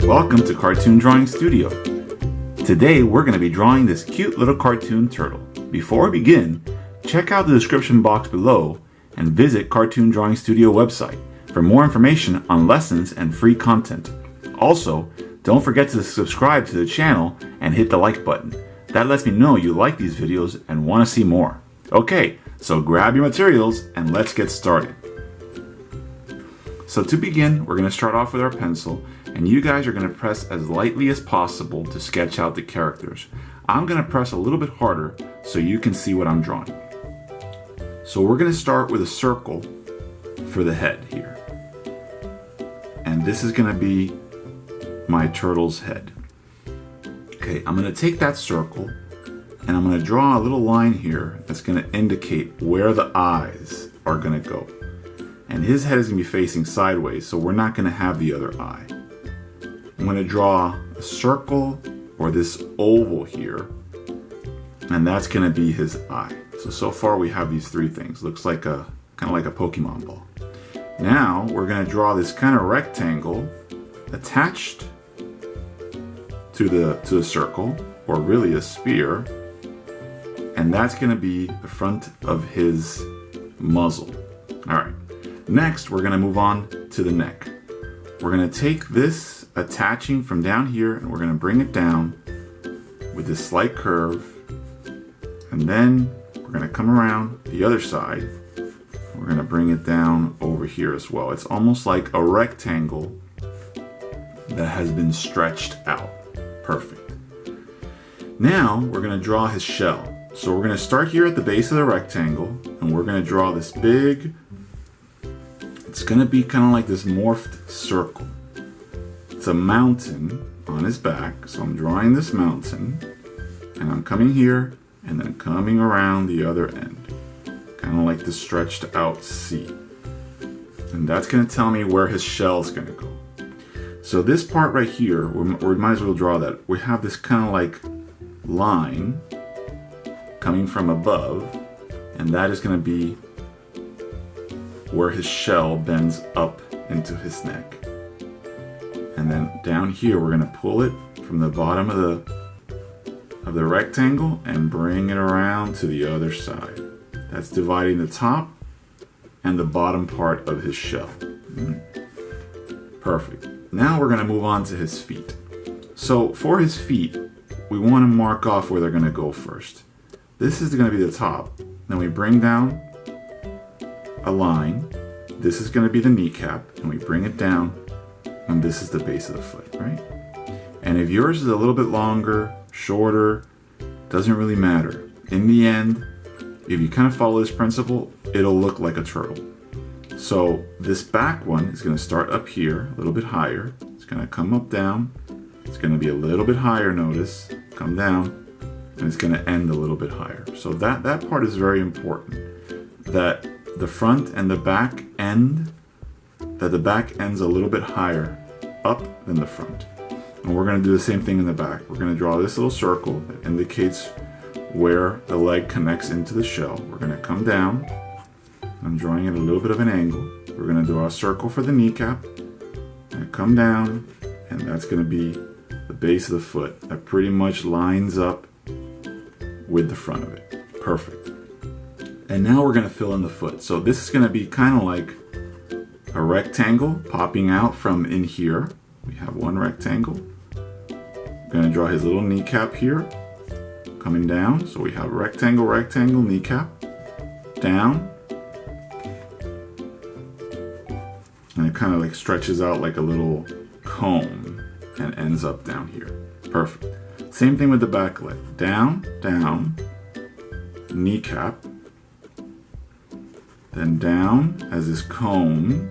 Welcome to Cartoon Drawing Studio. Today we're going to be drawing this cute little cartoon turtle. Before we begin, check out the description box below and visit Cartoon Drawing Studio website for more information on lessons and free content. Also, don't forget to subscribe to the channel and hit the like button. That lets me know you like these videos and want to see more. Okay, so grab your materials and let's get started. So to begin, we're going to start off with our pencil, and you guys are going to press as lightly as possible to sketch out the characters. I'm going to press a little bit harder so you can see what I'm drawing. So we're going to start with a circle for the head here. And this is going to be my turtle's head. Okay, I'm going to take that circle and I'm going to draw a little line here that's going to indicate where the eyes are going to go. And his head is going to be facing sideways, so we're not going to have the other eye. I'm going to draw a circle or this oval here, and that's going to be his eye. So far we have these three things. Looks like kind of like a Pokemon ball. Now we're going to draw this kind of rectangle attached to the circle, or really a spear, and that's going to be the front of his muzzle. All right. Next, we're going to move on to the neck. We're going to take this attaching from down here and we're going to bring it down with this slight curve. And then we're going to come around the other side. We're going to bring it down over here as well. It's almost like a rectangle that has been stretched out. Perfect. Now, we're going to draw his shell. So we're going to start here at the base of the rectangle and we're going to draw this big. It's going to be kind of like this morphed circle. It's a mountain on his back. So I'm drawing this mountain and I'm coming here and then coming around the other end. Kind of like the stretched out C. And that's going to tell me where his shell is going to go. So this part right here, we might as well draw that. We have this kind of like line coming from above, and that is going to be where his shell bends up into his neck. And then down here we're going to pull it from the bottom of the rectangle and bring it around to the other side. That's dividing the top and the bottom part of his shell. Perfect. Now we're going to move on to his feet. So for his feet, we want to mark off where they're going to go first. This is going to be the top. Then we bring down a line. This is going to be the kneecap, and we bring it down, and this is the base of the foot, right? And if yours is a little bit longer, shorter, doesn't really matter. In the end, if you kind of follow this principle, it'll look like a turtle. So this back one is going to start up here, a little bit higher. It's going to come up, down. It's going to be a little bit higher, notice, come down, and it's going to end a little bit higher. So that part is very important, that the front and the back end, that the back ends a little bit higher up than the front. And we're going to do the same thing in the back. We're going to draw this little circle that indicates where the leg connects into the shell. We're going to come down. I'm drawing it a little bit of an angle. We're going to draw a circle for the kneecap. And come down, and that's going to be the base of the foot. That pretty much lines up with the front of it. Perfect. And now we're going to fill in the foot. So this is going to be kind of like a rectangle popping out from in here. We have one rectangle. I'm going to draw his little kneecap here, coming down. So we have rectangle, rectangle, kneecap, down. And it kind of like stretches out like a little comb and ends up down here. Perfect. Same thing with the back leg. Down, down, kneecap, then down as this comb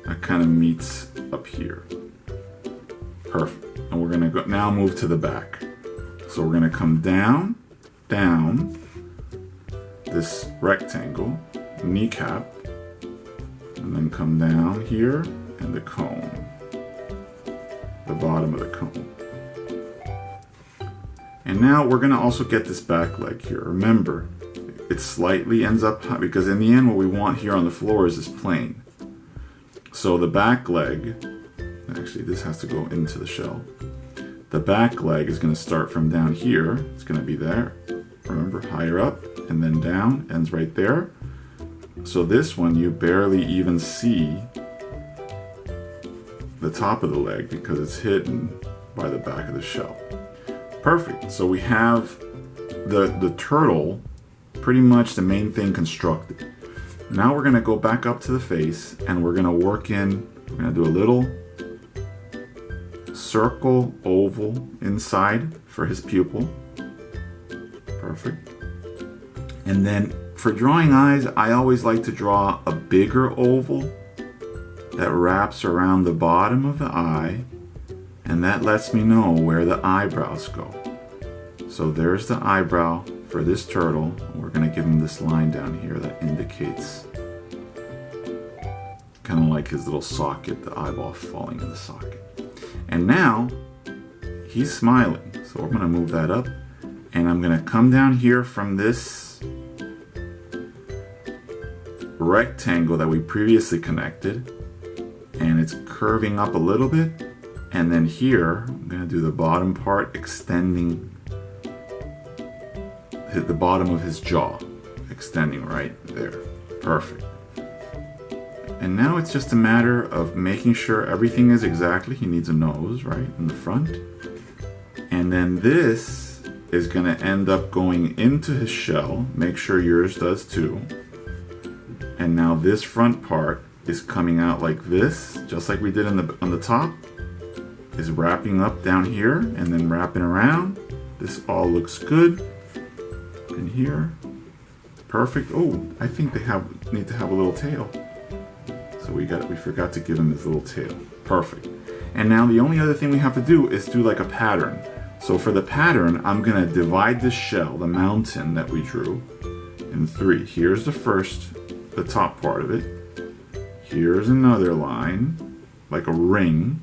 that kind of meets up here. Perfect. And we're going to now move to the back. So we're going to come down, down, this rectangle, kneecap, and then come down here and the comb, the bottom of the comb. And now we're going to also get this back leg here. Remember, it slightly ends up high, because in the end what we want here on the floor is this plane. So the back leg Actually, this has to go into the shell. The back leg is going to start from down here. It's going to be there. Remember, higher up and then down, ends right there. So this one, you barely even see the top of the leg because it's hidden by the back of the shell. Perfect. So we have the turtle, pretty much the main thing constructed. Now we're going to go back up to the face and we're going to work in, we're going to do a little circle oval inside for his pupil. Perfect. And then for drawing eyes, I always like to draw a bigger oval that wraps around the bottom of the eye, and that lets me know where the eyebrows go. So there's the eyebrow for this turtle. We're going to give him this line down here that indicates kind of like his little socket, the eyeball falling in the socket. And now he's smiling. So we're going to move that up, and I'm going to come down here from this rectangle that we previously connected, and it's curving up a little bit, and then here I'm going to do the bottom part, extending the bottom of his jaw, extending right there. Perfect. And now it's just a matter of making sure everything is exactly, he needs a nose right in the front, and then this is going to end up going into his shell. Make sure yours does too. And now this front part is coming out like this, just like we did on the top, is wrapping up down here and then wrapping around. This all looks good in here. Perfect. Oh, I think they need to have a little tail. So we forgot to give him his little tail. Perfect. And now the only other thing we have to do is do like a pattern. So for the pattern, I'm gonna divide this shell, the mountain that we drew, in 3. Here's the top part of it. Here's another line, like a ring,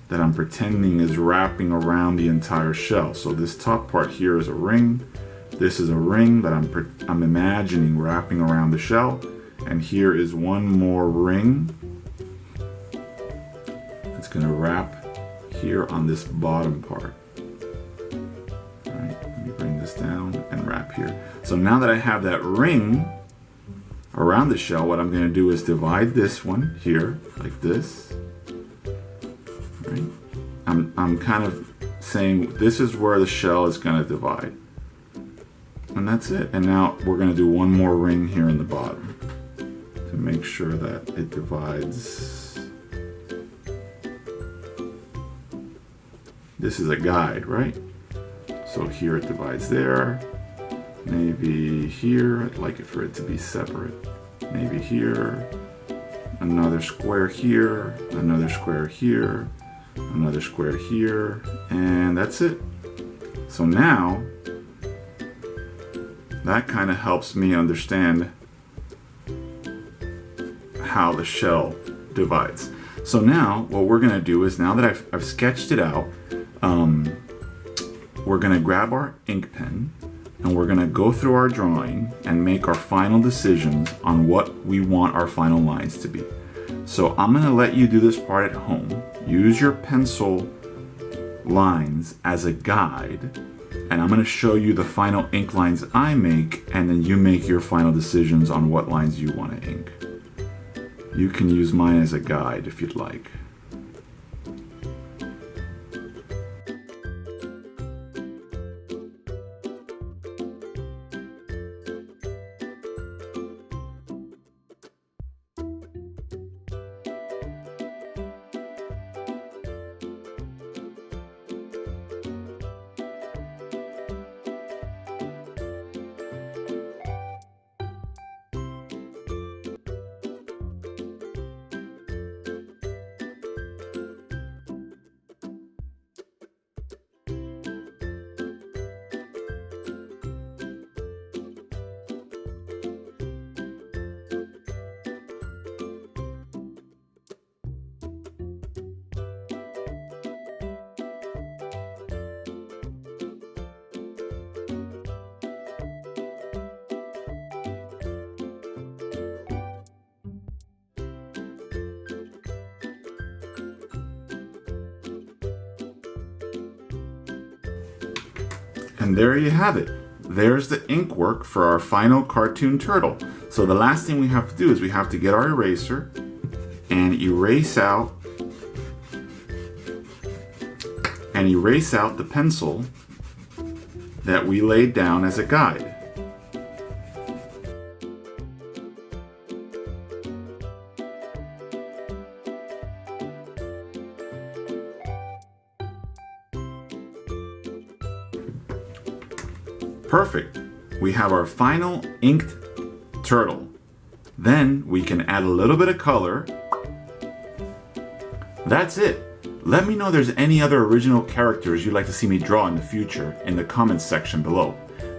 that I'm pretending is wrapping around the entire shell. So this top part here is a ring. This is a ring that I'm imagining wrapping around the shell. And here is one more ring. It's going to wrap here on this bottom part. All right, let me bring this down and wrap here. So now that I have that ring around the shell, what I'm going to do is divide this one here like this. All right. I'm kind of saying this is where the shell is going to divide. And that's it. And now we're going to do one more ring here in the bottom to make sure that it divides. This is a guide, right? So here it divides there. Maybe here, I'd like it for it to be separate. Maybe here, another square here, another square here, another square here, and that's it. So now, that kind of helps me understand how the shell divides. So now, what we're gonna do is, now that I've sketched it out, we're gonna grab our ink pen, and we're gonna go through our drawing and make our final decisions on what we want our final lines to be. So I'm gonna let you do this part at home. Use your pencil lines as a guide, and I'm gonna show you the final ink lines I make, and then you make your final decisions on what lines you wanna ink. You can use mine as a guide if you'd like. And there you have it. There's the ink work for our final cartoon turtle. So the last thing we have to do is we have to get our eraser and erase out the pencil that we laid down as a guide. Perfect. We have our final inked turtle. Then we can add a little bit of color. That's it. Let me know if there's any other original characters you'd like to see me draw in the future in the comments section below.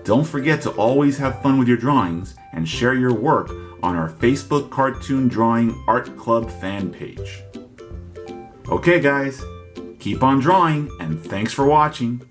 Don't forget to always have fun with your drawings and share your work on our Facebook Cartoon Drawing Art Club fan page. Okay guys, keep on drawing and thanks for watching.